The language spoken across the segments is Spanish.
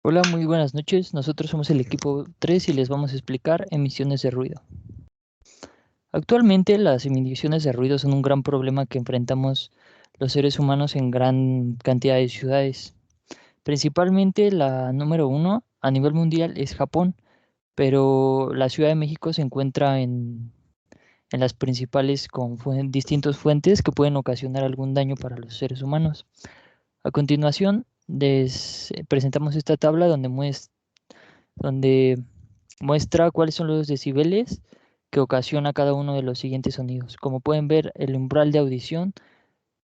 Hola, muy buenas noches. Nosotros somos el equipo 3 y les vamos a explicar emisiones de ruido. Actualmente las emisiones de ruido son un gran problema que enfrentamos los seres humanos en gran cantidad de ciudades. Principalmente la número 1 a nivel mundial es Japón, pero la Ciudad de México se encuentra en las principales con distintas fuentes que pueden ocasionar algún daño para los seres humanos. A continuación, les presentamos esta tabla donde muestra cuáles son los decibeles que ocasiona cada uno de los siguientes sonidos. Como pueden ver, el umbral de audición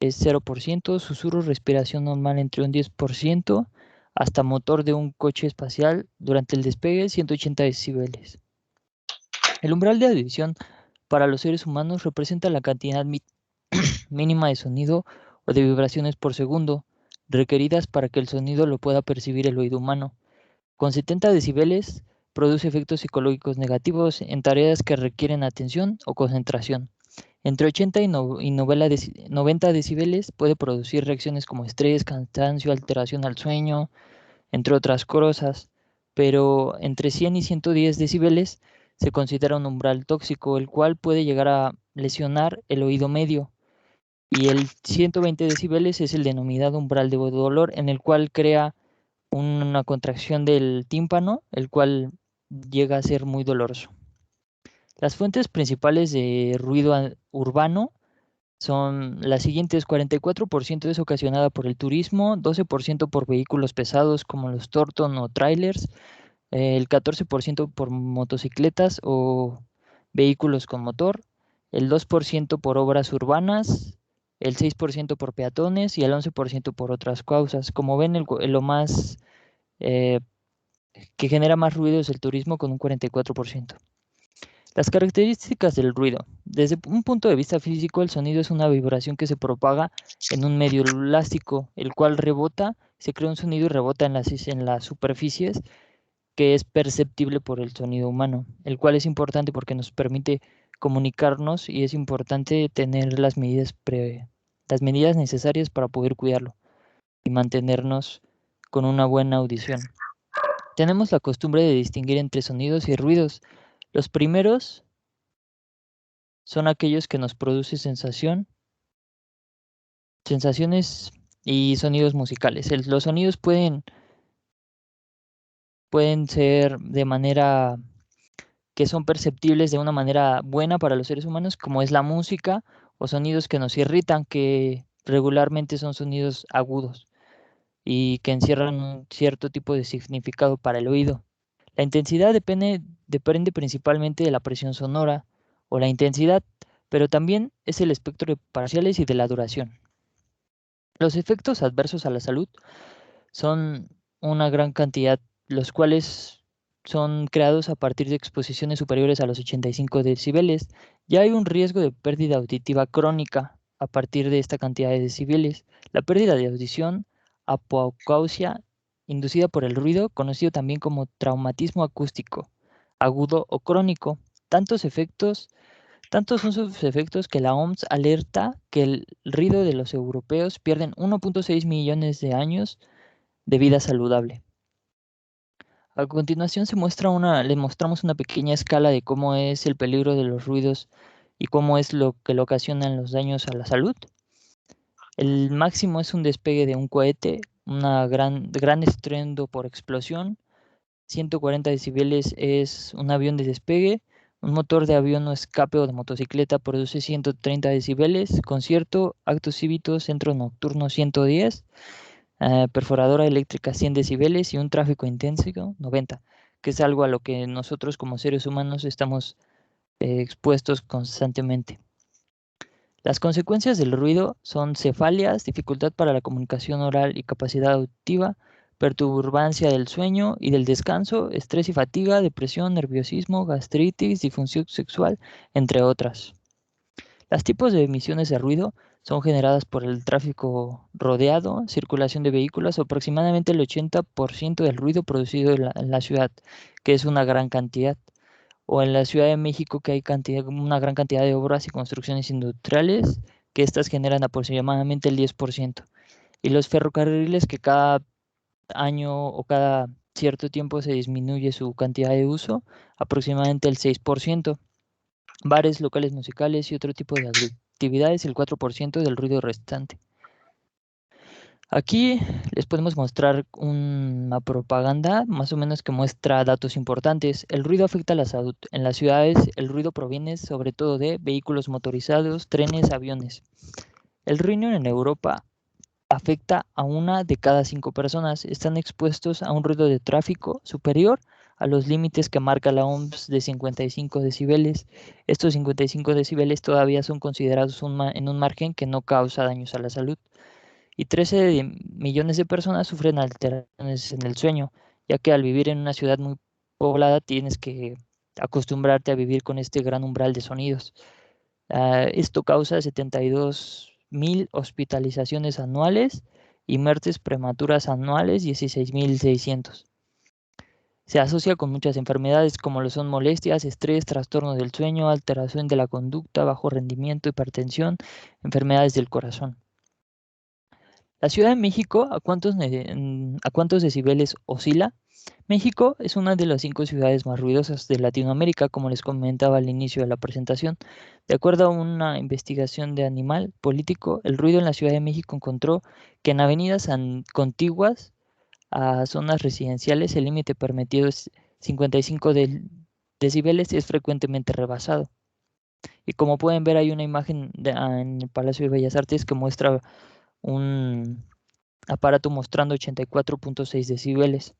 es 0%, susurro, respiración normal entre un 10%, hasta motor de un coche espacial durante el despegue 180 decibeles. El umbral de audición para los seres humanos representa la cantidad mínima de sonido o de vibraciones por segundo requeridas para que el sonido lo pueda percibir el oído humano. Con 70 decibeles produce efectos psicológicos negativos en tareas que requieren atención o concentración. Entre 80 y 90 decibeles puede producir reacciones como estrés, cansancio, alteración al sueño, entre otras cosas, pero entre 100 y 110 decibeles se considera un umbral tóxico, el cual puede llegar a lesionar el oído medio. Y el 120 decibeles es el denominado umbral de dolor, en el cual crea una contracción del tímpano, el cual llega a ser muy doloroso. Las fuentes principales de ruido urbano son las siguientes: 44% es ocasionada por el turismo, 12% por vehículos pesados como los Torton o trailers, el 14% por motocicletas o vehículos con motor, el 2% por obras urbanas, el 6% por peatones y el 11% por otras causas. Como ven, lo más eh, que genera más ruido es el turismo con un 44%. Las características del ruido. Desde un punto de vista físico, el sonido es una vibración que se propaga en un medio elástico, el cual rebota, se crea un sonido y rebota en las superficies, que es perceptible por el sonido humano, el cual es importante porque nos permite comunicarnos y es importante tener las medidas necesarias para poder cuidarlo y mantenernos con una buena audición. Tenemos la costumbre de distinguir entre sonidos y ruidos. Los primeros son aquellos que nos producen sensaciones y sonidos musicales. Los sonidos pueden ser de manera que son perceptibles de una manera buena para los seres humanos, como es la música, o sonidos que nos irritan, que regularmente son sonidos agudos y que encierran un cierto tipo de significado para el oído. La intensidad depende principalmente de la presión sonora o la intensidad, pero también es el espectro de parciales y de la duración. Los efectos adversos a la salud son una gran cantidad, los cuales son creados a partir de exposiciones superiores a los 85 decibeles. Ya hay un riesgo de pérdida auditiva crónica a partir de esta cantidad de decibeles. La pérdida de audición, apoausia, inducida por el ruido, conocido también como traumatismo acústico, agudo o crónico. Tantos son sus efectos que la OMS alerta que el ruido de los europeos pierden 1.6 millones de años de vida saludable. A continuación le mostramos una pequeña escala de cómo es el peligro de los ruidos y cómo es lo que le ocasionan los daños a la salud. El máximo es un despegue de un cohete, gran estruendo por explosión. 140 decibeles es un avión de despegue. Un motor de avión o escape o de motocicleta produce 130 decibeles. Concierto, actos cívicos, centro nocturno 110. Perforadora eléctrica 100 decibeles y un tráfico intenso 90, que es algo a lo que nosotros como seres humanos estamos expuestos constantemente. Las consecuencias del ruido son cefalias, dificultad para la comunicación oral y capacidad auditiva, perturbancia del sueño y del descanso, estrés y fatiga, depresión, nerviosismo, gastritis, disfunción sexual, entre otras. Los tipos de emisiones de ruido son generadas por el tráfico rodeado, circulación de vehículos, aproximadamente el 80% del ruido producido en la ciudad, que es una gran cantidad, O en la Ciudad de México, que hay una gran cantidad de obras y construcciones industriales, que estas generan aproximadamente el 10%. Y los ferrocarriles, que cada año o cada cierto tiempo se disminuye su cantidad de uso, aproximadamente el 6%. Bares, locales musicales y otro tipo de actividades, el 4% del ruido restante. Aquí les podemos mostrar una propaganda más o menos que muestra datos importantes. El ruido afecta a la salud. En las ciudades el ruido proviene sobre todo de vehículos motorizados, trenes, aviones. El ruido en Europa afecta a 1 de cada 5 personas. Están expuestos a un ruido de tráfico superior a los límites que marca la OMS de 55 decibeles. Estos 55 decibeles todavía son considerados en un margen que no causa daños a la salud. Y 13 millones de personas sufren alteraciones en el sueño, ya que al vivir en una ciudad muy poblada tienes que acostumbrarte a vivir con este gran umbral de sonidos. Esto causa 72.000 hospitalizaciones anuales y muertes prematuras anuales, 16.600. Se asocia con muchas enfermedades como lo son molestias, estrés, trastorno del sueño, alteración de la conducta, bajo rendimiento, hipertensión, enfermedades del corazón. La Ciudad de México, ¿a cuántos decibeles oscila? México es una de las 5 ciudades más ruidosas de Latinoamérica, como les comentaba al inicio de la presentación. De acuerdo a una investigación de Animal Político, el ruido en la Ciudad de México encontró que en avenidas contiguas a zonas residenciales el límite permitido es 55 decibeles, es frecuentemente rebasado. Y como pueden ver, hay una imagen en el Palacio de Bellas Artes que muestra un aparato mostrando 84.6 decibeles.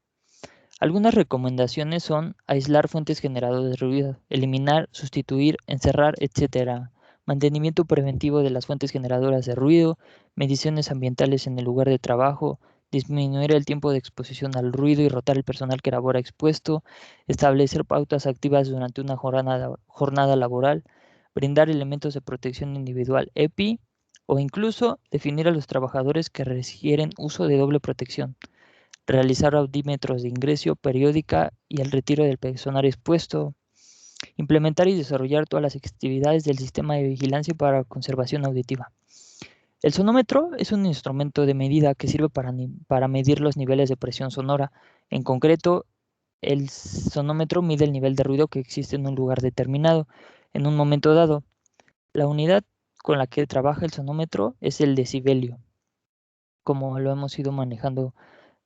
Algunas recomendaciones son aislar fuentes generadoras de ruido, eliminar, sustituir, encerrar, etc. Mantenimiento preventivo de las fuentes generadoras de ruido, mediciones ambientales en el lugar de trabajo, disminuir el tiempo de exposición al ruido y rotar el personal que labora expuesto, establecer pautas activas durante una jornada laboral, brindar elementos de protección individual EPI, o incluso definir a los trabajadores que requieren uso de doble protección, realizar audímetros de ingreso periódica y el retiro del personal expuesto, implementar y desarrollar todas las actividades del sistema de vigilancia para conservación auditiva. El sonómetro es un instrumento de medida que sirve para medir los niveles de presión sonora. En concreto, el sonómetro mide el nivel de ruido que existe en un lugar determinado en un momento dado. La unidad con la que trabaja el sonómetro es el decibelio, como lo hemos ido manejando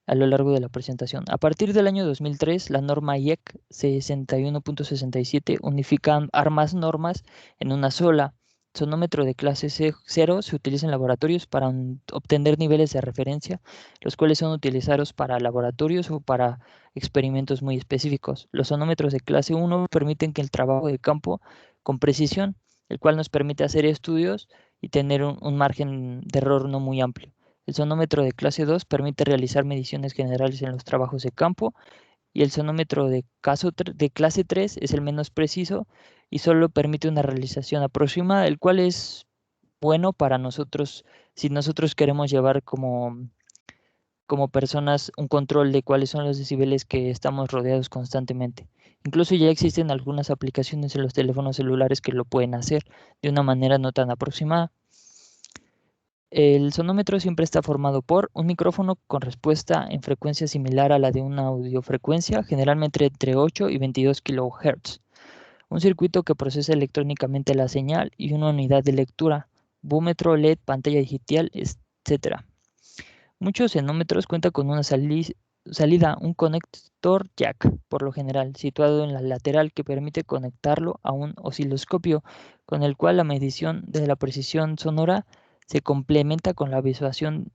a lo largo de la presentación. A partir del año 2003, la norma IEC 61.67 unifica ambas normas en una sola. Sonómetro de clase 0 se utiliza en laboratorios para obtener niveles de referencia, los cuales son utilizados para laboratorios o para experimentos muy específicos. Los sonómetros de clase 1 permiten que el trabajo de campo con precisión, el cual nos permite hacer estudios y tener un margen de error no muy amplio. El sonómetro de clase 2 permite realizar mediciones generales en los trabajos de campo y el sonómetro de clase 3 es el menos preciso y solo permite una realización aproximada, el cual es bueno para nosotros si nosotros queremos llevar como personas un control de cuáles son los decibeles que estamos rodeados constantemente. Incluso ya existen algunas aplicaciones en los teléfonos celulares que lo pueden hacer de una manera no tan aproximada. El sonómetro siempre está formado por un micrófono con respuesta en frecuencia similar a la de una audiofrecuencia, generalmente entre 8 y 22 kHz. Un circuito que procesa electrónicamente la señal y una unidad de lectura, búmetro, LED, pantalla digital, etc. Muchos sonómetros cuentan con una salida, un conector jack, por lo general, situado en la lateral que permite conectarlo a un osciloscopio, con el cual la medición de la precisión sonora se complementa con la visualización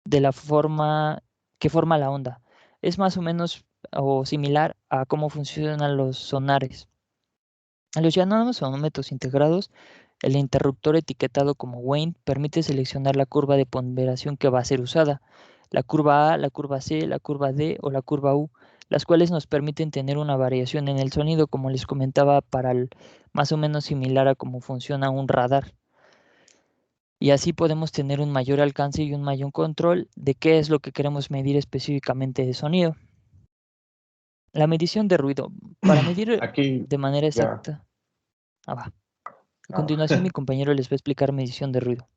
de la forma que forma la onda. Es más o menos o similar a cómo funcionan los sonares. En los llamados sonómetros integrados, el interruptor etiquetado como Wayne permite seleccionar la curva de ponderación que va a ser usada, la curva A, la curva C, la curva D o la curva U, las cuales nos permiten tener una variación en el sonido, como les comentaba, más o menos similar a cómo funciona un radar. Y así podemos tener un mayor alcance y un mayor control de qué es lo que queremos medir específicamente de sonido. La medición de ruido. Para medir Aquí de manera ya. exacta. Va. A continuación, mi compañero les va a explicar medición de ruido.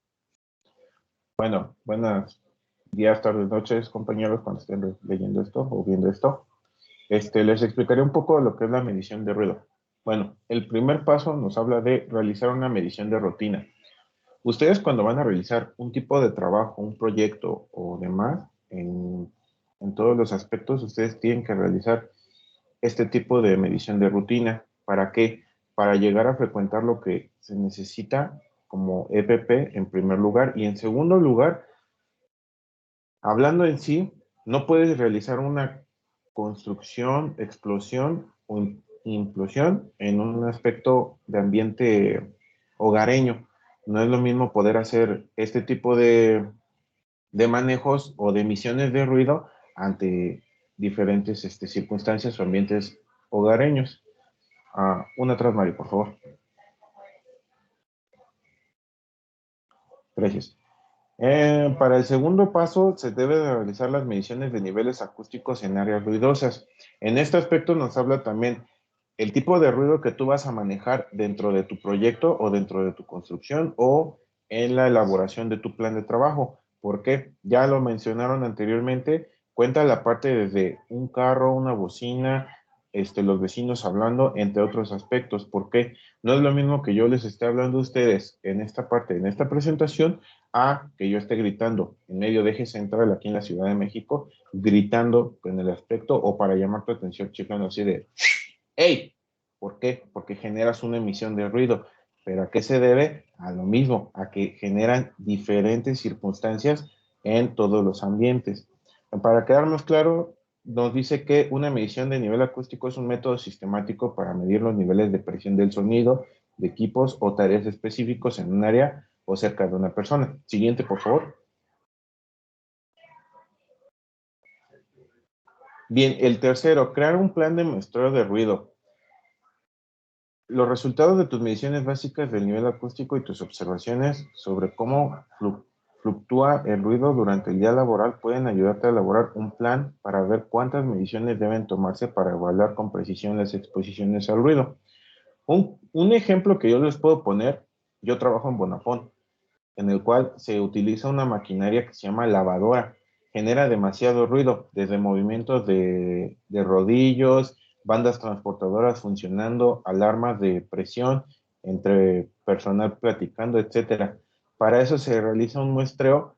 Bueno, buenos días, tardes, noches, compañeros, cuando estén leyendo esto o viendo esto. Les explicaré un poco lo que es la medición de ruido. Bueno, el primer paso nos habla de realizar una medición de rutina. Ustedes cuando van a realizar un tipo de trabajo, un proyecto o demás, en todos los aspectos, ustedes tienen que realizar este tipo de medición de rutina. ¿Para qué? Para llegar a frecuentar lo que se necesita como EPP en primer lugar. Y en segundo lugar, hablando en sí, no puedes realizar una construcción, explosión o implosión en un aspecto de ambiente hogareño. No es lo mismo poder hacer este tipo de manejos o de emisiones de ruido ante diferentes circunstancias o ambientes hogareños. Una atrás, Mario, por favor. Gracias. Para el segundo paso, se debe de realizar las mediciones de niveles acústicos en áreas ruidosas. En este aspecto nos habla también el tipo de ruido que tú vas a manejar dentro de tu proyecto o dentro de tu construcción o en la elaboración de tu plan de trabajo. Porque ya lo mencionaron anteriormente, cuenta la parte desde un carro, una bocina, los vecinos hablando, entre otros aspectos. Porque no es lo mismo que yo les esté hablando a ustedes en esta parte, en esta presentación, a que yo esté gritando en medio de eje central aquí en la Ciudad de México, gritando en el aspecto o para llamar tu atención, chiflando así de ¡hey! ¿Por qué? Porque generas una emisión de ruido. ¿Pero a qué se debe? A lo mismo, a que generan diferentes circunstancias en todos los ambientes. Para quedarnos claro, nos dice que una medición de nivel acústico es un método sistemático para medir los niveles de presión del sonido de equipos o tareas específicos en un área o cerca de una persona. Siguiente, por favor. Bien, el tercero, crear un plan de muestreo de ruido. Los resultados de tus mediciones básicas del nivel acústico y tus observaciones sobre cómo fluctúa el ruido durante el día laboral pueden ayudarte a elaborar un plan para ver cuántas mediciones deben tomarse para evaluar con precisión las exposiciones al ruido. Un ejemplo que yo les puedo poner, yo trabajo en Bonafont, en el cual se utiliza una maquinaria que se llama lavadora. Genera demasiado ruido, desde movimientos de rodillos, bandas transportadoras funcionando, alarmas de presión entre personal platicando, etcétera. Para eso se realiza un muestreo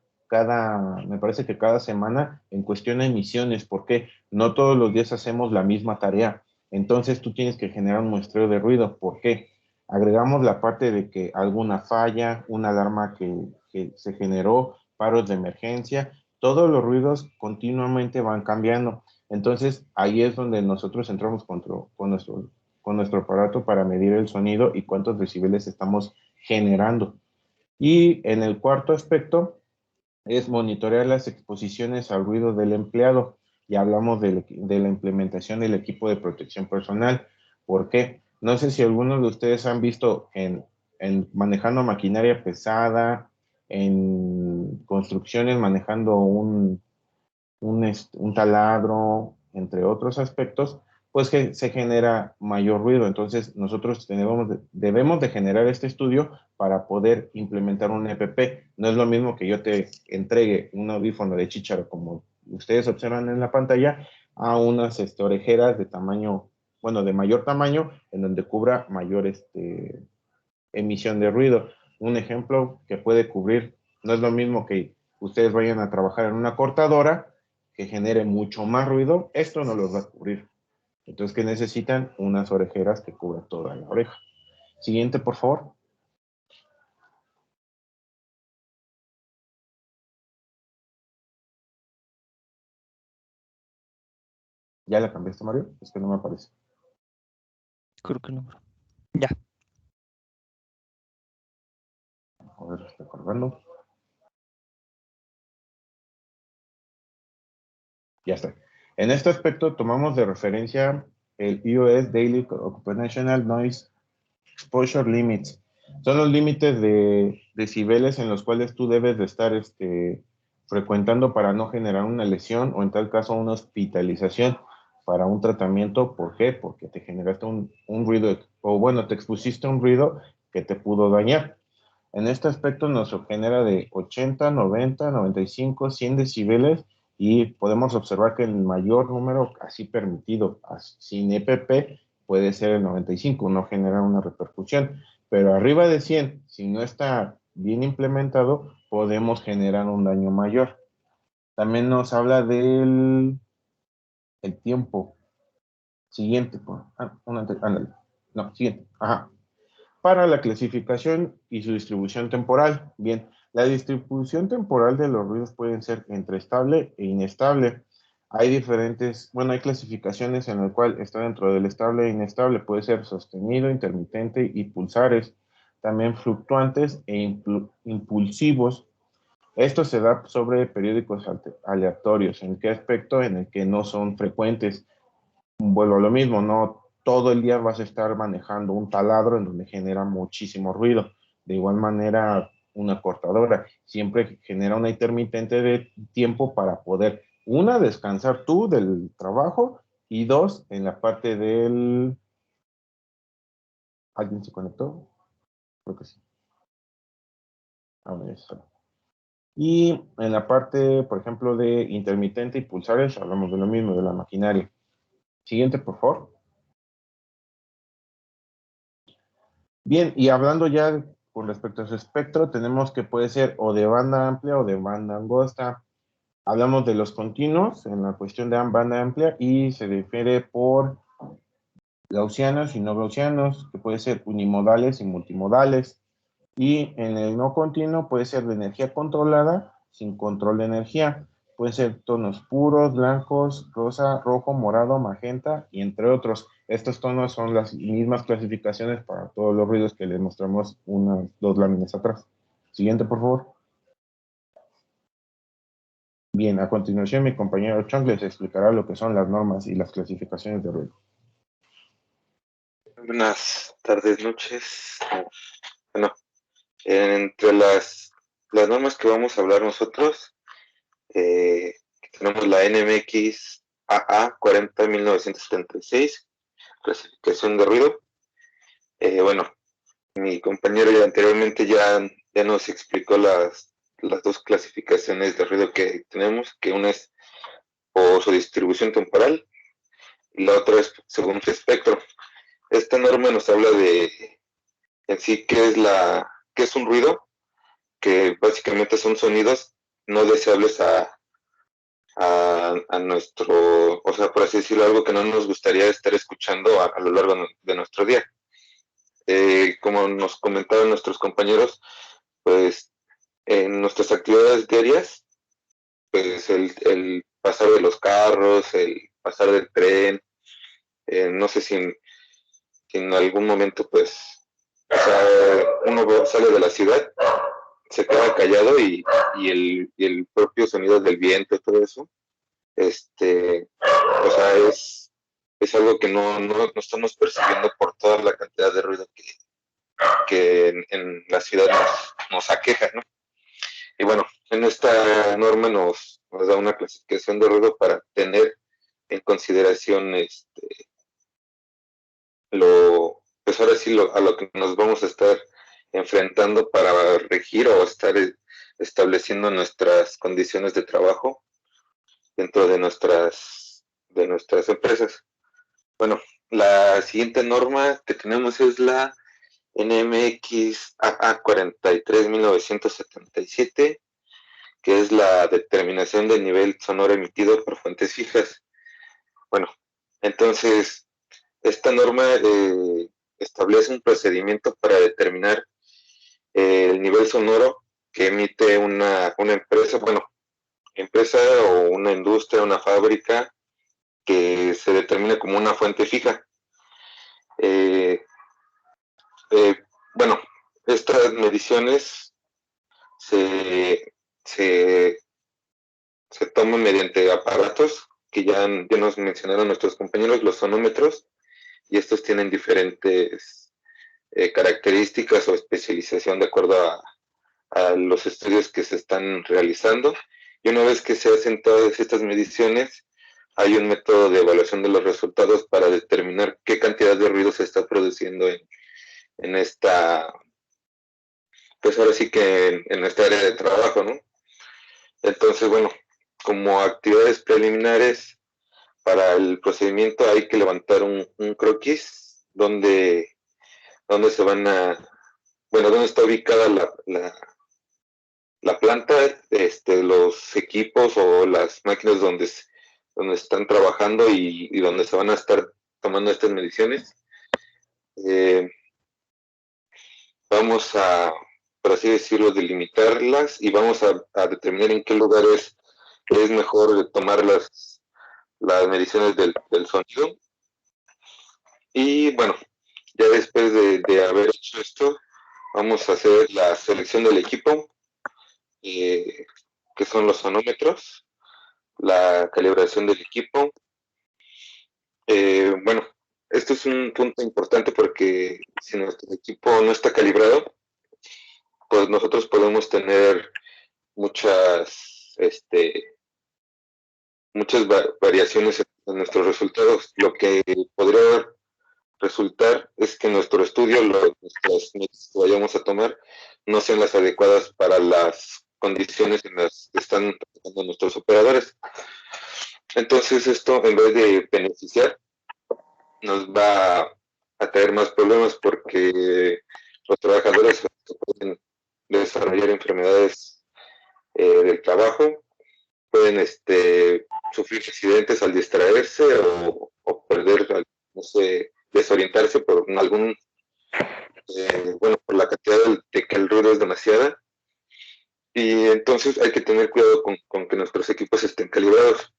me parece que cada semana en cuestión de emisiones, porque no todos los días hacemos la misma tarea. Entonces tú tienes que generar un muestreo de ruido. ¿Por qué? Agregamos la parte de que alguna falla, una alarma que se generó, paros de emergencia, todos los ruidos continuamente van cambiando. Entonces, ahí es donde nosotros entramos con nuestro aparato para medir el sonido y cuántos decibeles estamos generando. Y en el cuarto aspecto es monitorear las exposiciones al ruido del empleado. Ya hablamos de la implementación del equipo de protección personal. ¿Por qué? No sé si algunos de ustedes han visto en manejando maquinaria pesada, en construcciones manejando un taladro, entre otros aspectos, pues que se genera mayor ruido. Entonces, nosotros debemos de generar este estudio para poder implementar un EPP. No es lo mismo que yo te entregue un audífono de chícharo, como ustedes observan en la pantalla, a unas orejeras de tamaño, bueno, de mayor tamaño, en donde cubra mayor emisión de ruido. Un ejemplo que puede cubrir, no es lo mismo que ustedes vayan a trabajar en una cortadora que genere mucho más ruido, esto no los va a cubrir. Entonces, ¿qué necesitan? Unas orejeras que cubran toda la oreja. Siguiente, por favor. ¿Ya la cambiaste, Mario? Es que no me aparece. Creo que no. Ya. A ver, estoy cargando. Ya está. En este aspecto tomamos de referencia el US Daily Occupational Noise Exposure Limits. Son los límites de decibeles en los cuales tú debes de estar frecuentando para no generar una lesión o en tal caso una hospitalización. para un tratamiento. ¿Por qué? Porque te generaste un ruido, o bueno, te expusiste a un ruido que te pudo dañar. En este aspecto nos genera de 80, 90, 95, 100 decibeles, y podemos observar que el mayor número así permitido sin EPP puede ser el 95, no genera una repercusión, pero arriba de 100, si no está bien implementado, podemos generar un daño mayor. También nos habla del el tiempo. Siguiente, ándale. No, siguiente. Ajá. Para la clasificación y su distribución temporal. Bien, la distribución temporal de los ruidos pueden ser entre estable e inestable. Hay diferentes, bueno, hay clasificaciones en el cual está dentro del estable e inestable. Puede ser sostenido, intermitente y pulsares. También fluctuantes e impulsivos. Esto se da sobre periódicos aleatorios. ¿En qué aspecto? En el que no son frecuentes. Vuelvo a lo mismo, no todo el día vas a estar manejando un taladro en donde genera muchísimo ruido. De igual manera, una cortadora siempre genera una intermitente de tiempo para poder, una, descansar tú del trabajo, y dos, en la parte del... ¿Alguien se conectó? Creo que sí. Ahora ya se salió. Y en la parte, por ejemplo, de intermitente y pulsares, hablamos de lo mismo, de la maquinaria. Siguiente, por favor. Bien, y hablando ya con respecto a su espectro, tenemos que puede ser o de banda amplia o de banda angosta. Hablamos de los continuos en la cuestión de banda amplia, y se difiere por gaussianos y no gaussianos, que puede ser unimodales y multimodales. Y en el no continuo puede ser de energía controlada sin control de energía. Puede ser tonos puros, blancos, rosa, rojo, morado, magenta, y entre otros. Estos tonos son las mismas clasificaciones para todos los ruidos que les mostramos unas dos láminas atrás. Siguiente, por favor. Bien, a continuación mi compañero Chang les explicará lo que son las normas y las clasificaciones de ruido. Buenas tardes, noches. Bueno, entre las normas que vamos a hablar nosotros, tenemos la NMX AA 40-1976, clasificación de ruido. Bueno, mi compañero ya anteriormente ya nos explicó las dos clasificaciones de ruido que tenemos, que una es por su distribución temporal y la otra es según su espectro. Esta norma nos habla de en sí qué es un ruido, que básicamente son sonidos no deseables a nuestro, o sea, por así decirlo, algo que no nos gustaría estar escuchando a lo largo de nuestro día. Como nos comentaban nuestros compañeros, pues en nuestras actividades diarias, pues el pasar de los carros, el pasar del tren, no sé si en algún momento, pues, o sea, uno sale de la ciudad, se queda callado y el propio sonido del viento y todo eso, o sea, es algo que no estamos percibiendo por toda la cantidad de ruido que en la ciudad nos aqueja, ¿no? Y bueno, en esta norma nos da una clasificación de ruido para tener en consideración pues ahora sí a lo que nos vamos a estar enfrentando para regir o estar estableciendo nuestras condiciones de trabajo dentro de nuestras empresas. Bueno, la siguiente norma que tenemos es la NMX AA 43-1977, que es la determinación del nivel sonoro emitido por fuentes fijas. Bueno, entonces, esta norma establece un procedimiento para determinar el nivel sonoro que emite una empresa, bueno, empresa o una industria, una fábrica, que se determine como una fuente fija. Bueno, estas mediciones se, se, se toman mediante aparatos que ya nos mencionaron nuestros compañeros, los sonómetros, y estos tienen diferentes características o especialización de acuerdo a los estudios que se están realizando. Y una vez que se hacen todas estas mediciones, hay un método de evaluación de los resultados para determinar qué cantidad de ruido se está produciendo en esta, pues ahora sí que en esta área de trabajo, ¿no? Entonces, bueno, como actividades preliminares para el procedimiento hay que levantar un croquis donde se van a, bueno, donde está ubicada la planta, los equipos o las máquinas donde están trabajando y donde se van a estar tomando estas mediciones. Vamos a, por así decirlo, delimitarlas y vamos a determinar en qué lugares es mejor tomar las mediciones del sonido. Y bueno, ya después de haber hecho esto, vamos a hacer la selección del equipo, que son los sonómetros, la calibración del equipo. Bueno, esto es un punto importante porque si nuestro equipo no está calibrado, pues nosotros podemos tener muchas variaciones en nuestros resultados. Lo que podría resultar es que nuestro estudio, nuestras medidas que vayamos a tomar, no sean las adecuadas para las condiciones en las que están trabajando nuestros operadores. Entonces esto, en vez de beneficiar, nos va a traer más problemas porque los trabajadores pueden desarrollar enfermedades del trabajo, pueden sufrir accidentes al distraerse o perder, no sé, desorientarse por algún, bueno, por la cantidad de que el ruido es demasiada. Y entonces hay que tener cuidado con que nuestros equipos estén calibrados.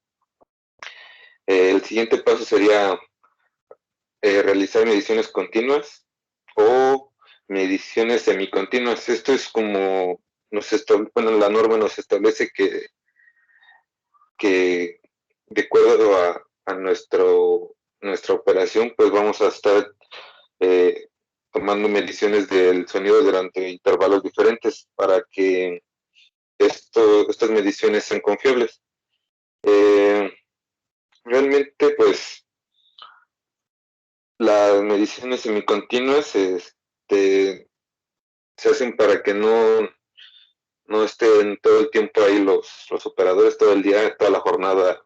El siguiente paso sería realizar mediciones continuas o mediciones semicontinuas. Esto es como bueno, la norma nos establece que de acuerdo a nuestra operación, pues vamos a estar tomando mediciones del sonido durante intervalos diferentes para que estas mediciones sean confiables. Realmente, pues, las mediciones semicontinuas se hacen para que no estén todo el tiempo ahí los operadores, todo el día, toda la jornada,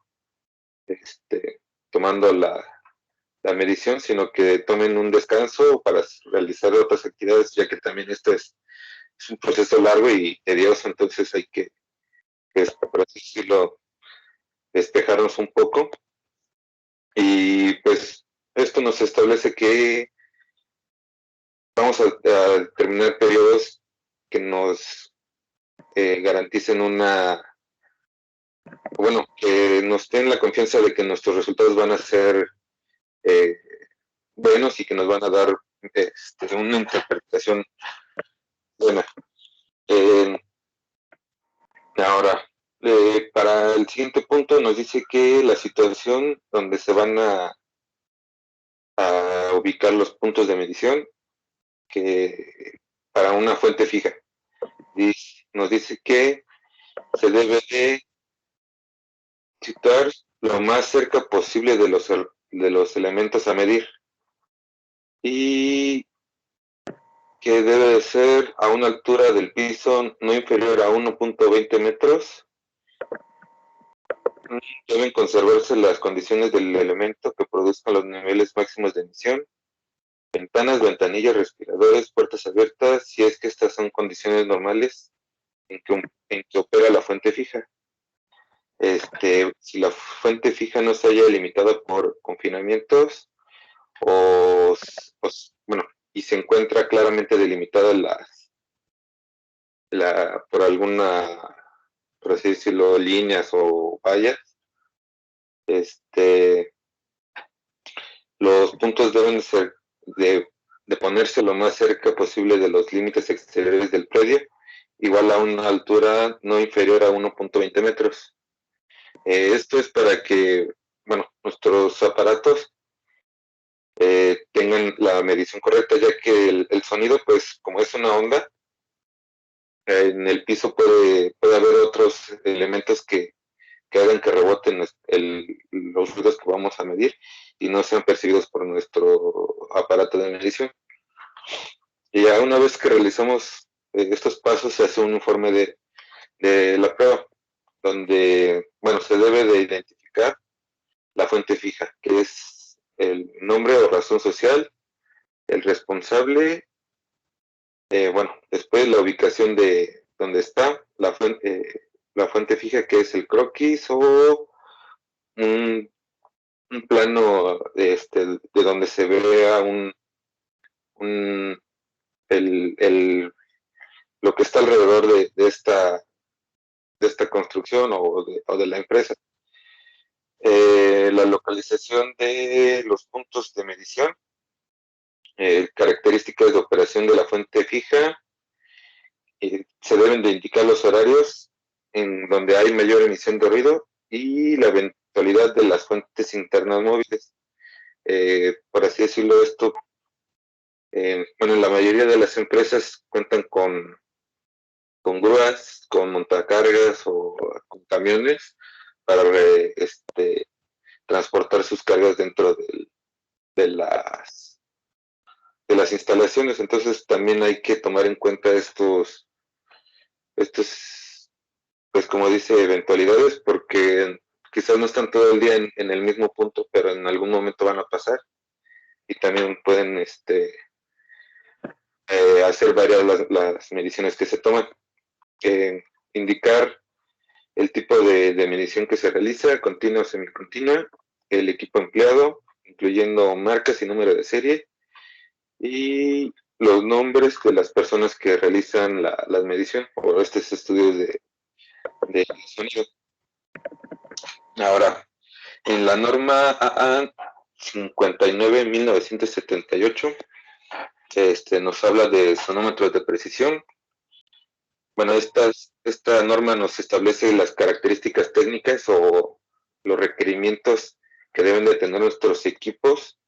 tomando la medición, sino que tomen un descanso para realizar otras actividades, ya que también esto es un proceso largo y tedioso, entonces hay que por así decirlo, despejarnos un poco. Y pues esto nos establece que vamos a determinar periodos que nos garanticen que nos den la confianza de que nuestros resultados van a ser buenos y que nos van a dar una interpretación buena. Ahora, para el siguiente punto nos dice que la situación donde se van a ubicar los puntos de medición que para una fuente fija. Nos dice que se debe de situar lo más cerca posible de los elementos a medir y que debe de ser a una altura del piso no inferior a 1.20 metros. Deben conservarse las condiciones del elemento que produzcan los niveles máximos de emisión, ventanas, ventanillas, respiradores, puertas abiertas, si es que estas son condiciones normales en que opera la fuente fija. Si la fuente fija no se haya limitado por confinamientos y se encuentra claramente delimitada por alguna, por así decirlo, líneas o vallas, los puntos deben ser de ponerse lo más cerca posible de los límites exteriores del predio, igual a una altura no inferior a 1.20 metros. Esto es para que, nuestros aparatos tengan la medición correcta, ya que el sonido, pues, como es una onda, en el piso puede haber otros elementos que que hagan que reboten los ruidos que vamos a medir y no sean percibidos por nuestro aparato de medición. Y ya una vez que realizamos estos pasos, se hace un informe de la prueba, donde, bueno, se debe de identificar la fuente fija, que es el nombre o razón social, el responsable, bueno, después la ubicación de donde está, la fuente fija, que es el croquis o un plano de donde se vea un lo que está alrededor de esta construcción o de la empresa. La localización de los puntos de medición, características de operación de la fuente fija, se deben de indicar los horarios en donde hay mayor emisión de ruido y la eventualidad de las fuentes internas móviles. Por así decirlo, esto, bueno, la mayoría de las empresas cuentan con grúas, con montacargas o con camiones para transportar sus cargas dentro de las instalaciones. Entonces también hay que tomar en cuenta estos, pues como dice, eventualidades, porque quizás no están todo el día en el mismo punto, pero en algún momento van a pasar y también pueden hacer varias las mediciones que se toman. Indicar el tipo de medición que se realiza, continua o semicontinua, el equipo empleado, incluyendo marcas y número de serie, y los nombres de las personas que realizan la medición o estos estudios de sonido. Ahora, en la norma AA 59-1978, nos habla de sonómetros de precisión. Bueno, esta norma nos establece las características técnicas o los requerimientos que deben de tener nuestros equipos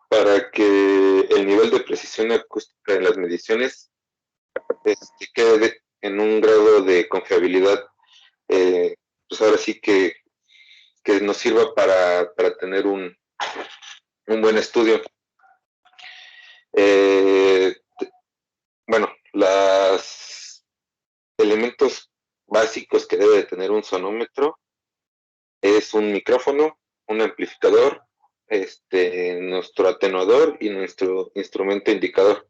para que el nivel de precisión acústica en las mediciones quede en un grado de confiabilidad, pues ahora sí que nos sirva para tener un buen estudio. Bueno, los elementos básicos que debe de tener un sonómetro es un micrófono, un amplificador, nuestro atenuador y nuestro instrumento indicador,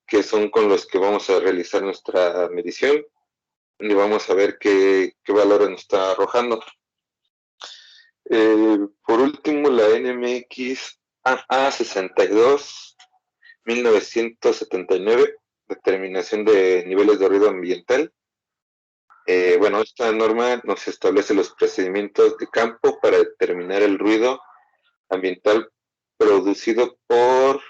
que son con los que vamos a realizar nuestra medición y vamos a ver qué valores nos está arrojando. Por último, la NMX AA62 1979, determinación de niveles de ruido ambiental. Bueno, esta norma nos establece los procedimientos de campo para determinar el ruido ambiental producido por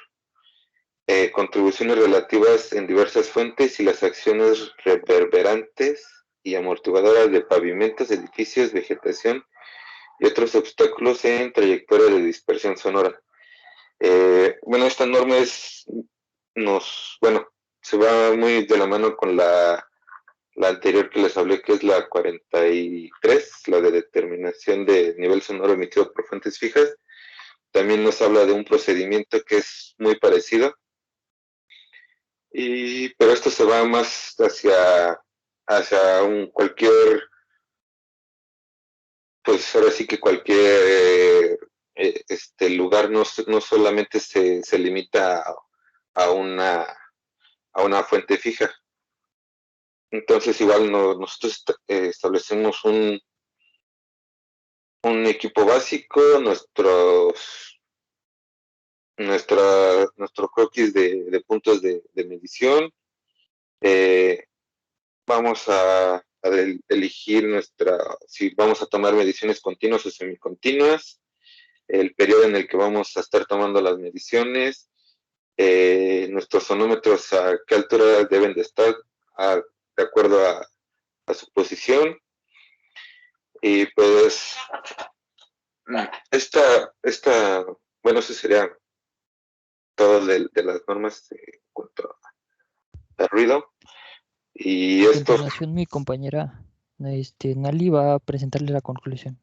contribuciones relativas en diversas fuentes y las acciones reverberantes y amortiguadoras de pavimentos, edificios, vegetación y otros obstáculos en trayectoria de dispersión sonora. Bueno, esta norma se va muy de la mano con la anterior que les hablé, que es la 43, la de determinación de nivel sonoro emitido por fuentes fijas. También nos habla de un procedimiento que es muy parecido, pero esto se va más hacia cualquier, pues ahora sí que cualquier lugar, no solamente se limita a una fuente fija. Entonces igual nosotros establecemos un equipo básico, nuestro croquis de puntos de medición. Vamos a elegir si vamos a tomar mediciones continuas o semicontinuas, el periodo en el que vamos a estar tomando las mediciones, nuestros sonómetros a qué altura deben de estar de acuerdo a su posición. Y pues bueno, eso sería todo de las normas en cuanto a ruido. Y esto, Continuación, mi compañera Nali va a presentarle la conclusión.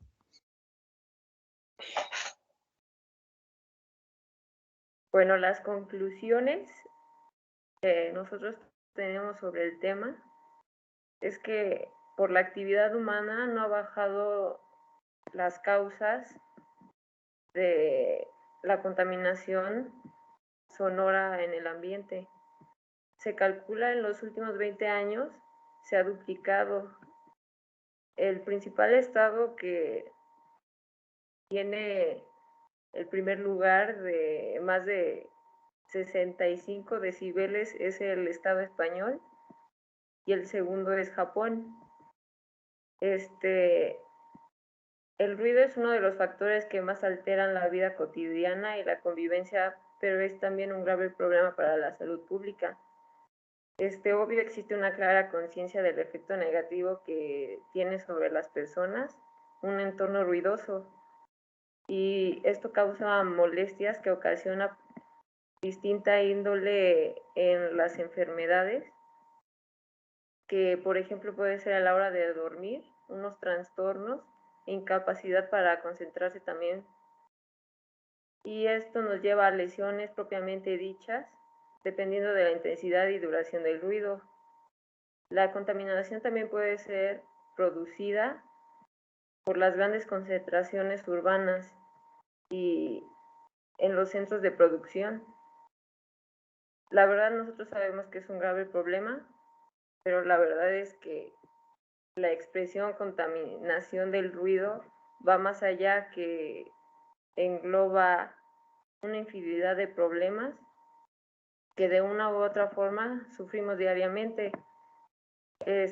Bueno, las conclusiones que nosotros tenemos sobre el tema es que por la actividad humana no ha bajado las causas de la contaminación sonora en el ambiente. Se calcula en los últimos 20 años se ha duplicado. El principal estado que tiene el primer lugar de más de 65 decibeles es el estado español y el segundo es Japón. El ruido es uno de los factores que más alteran la vida cotidiana y la convivencia, pero es también un grave problema para la salud pública. Obvio existe una clara conciencia del efecto negativo que tiene sobre las personas un entorno ruidoso, y esto causa molestias que ocasiona distinta índole en las enfermedades, que por ejemplo puede ser a la hora de dormir, unos trastornos, incapacidad para concentrarse también, y esto nos lleva a lesiones propiamente dichas, dependiendo de la intensidad y duración del ruido. La contaminación también puede ser producida por las grandes concentraciones urbanas y en los centros de producción. La verdad nosotros sabemos que es un grave problema, pero la verdad es que la expresión contaminación del ruido va más allá, que engloba una infinidad de problemas que de una u otra forma sufrimos diariamente.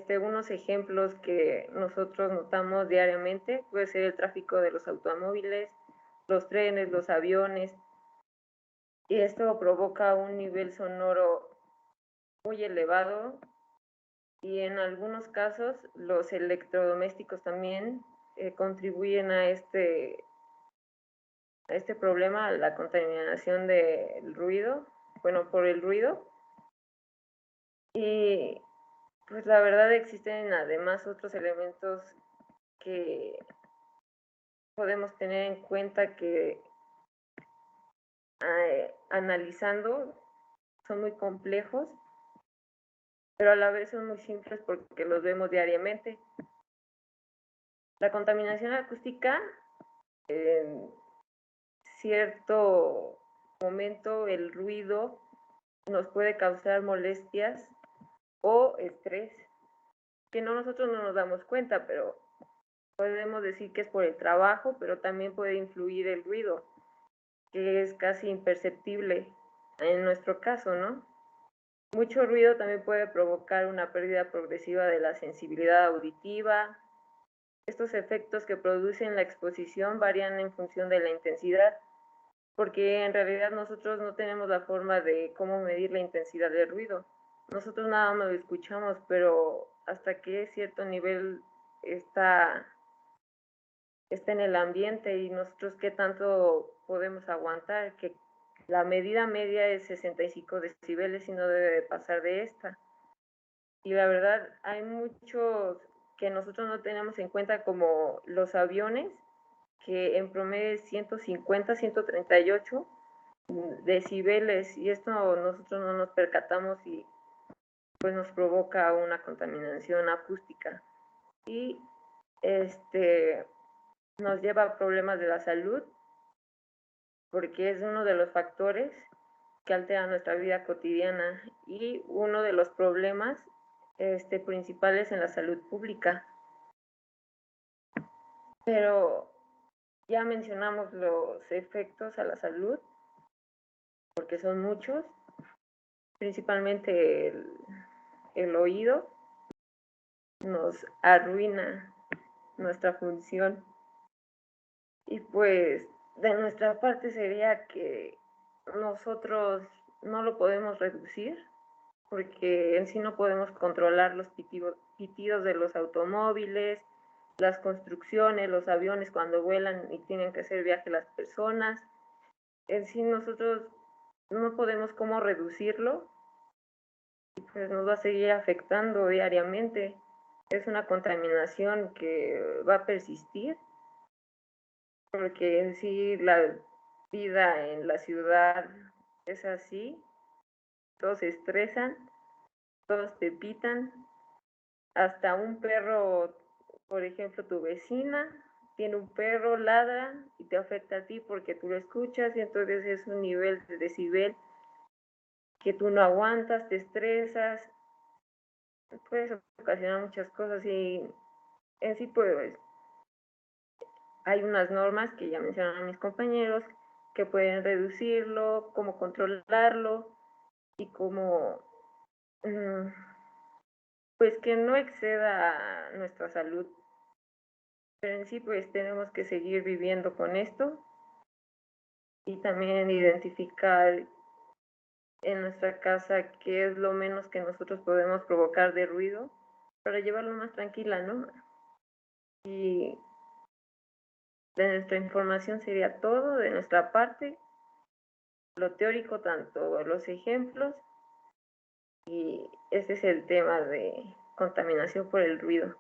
Unos ejemplos que nosotros notamos diariamente puede ser el tráfico de los automóviles, los trenes, los aviones, y esto provoca un nivel sonoro muy elevado, y en algunos casos los electrodomésticos también contribuyen a este problema, la contaminación del ruido, bueno, por el ruido. Y pues la verdad existen además otros elementos que podemos tener en cuenta que analizando son muy complejos, pero a la vez son muy simples porque los vemos diariamente. La contaminación acústica, en cierto momento el ruido nos puede causar molestias o estrés, que nosotros no nos damos cuenta, pero podemos decir que es por el trabajo, pero también puede influir el ruido, que es casi imperceptible en nuestro caso, ¿no? Mucho ruido también puede provocar una pérdida progresiva de la sensibilidad auditiva. Estos efectos que producen la exposición varían en función de la intensidad, porque en realidad nosotros no tenemos la forma de cómo medir la intensidad del ruido. Nosotros nada más lo escuchamos, pero hasta que cierto nivel está en el ambiente y nosotros qué tanto podemos aguantar, que la medida media es 65 decibeles y no debe de pasar de esta. Y la verdad hay muchos que nosotros no tenemos en cuenta, como los aviones, que en promedio es 150, 138 decibeles, y esto nosotros no nos percatamos y pues nos provoca una contaminación acústica y nos lleva a problemas de la salud, porque es uno de los factores que altera nuestra vida cotidiana y uno de los problemas principales en la salud pública. Pero ya mencionamos los efectos a la salud, porque son muchos, principalmente el oído nos arruina nuestra función. Y pues de nuestra parte sería que nosotros no lo podemos reducir, porque en sí no podemos controlar los pitidos de los automóviles, las construcciones, los aviones cuando vuelan y tienen que hacer viaje las personas. En sí nosotros no podemos cómo reducirlo, y pues nos va a seguir afectando diariamente. es una contaminación que va a persistir, porque en sí la vida en la ciudad es así, todos se estresan, todos te pitan, hasta un perro, por ejemplo, tu vecina tiene un perro, ladra y te afecta a ti porque tú lo escuchas y entonces es un nivel de decibel que tú no aguantas, te estresas, puedes ocasionar muchas cosas y en sí pues hay unas normas que ya mencionaron mis compañeros que pueden reducirlo, cómo controlarlo y cómo pues que no exceda nuestra salud. Pero en sí pues tenemos que seguir viviendo con esto y también identificar en nuestra casa qué es lo menos que nosotros podemos provocar de ruido para llevarlo más tranquila, ¿no? Y de nuestra información sería todo, de nuestra parte, lo teórico, tanto los ejemplos, y ese es el tema de contaminación por el ruido.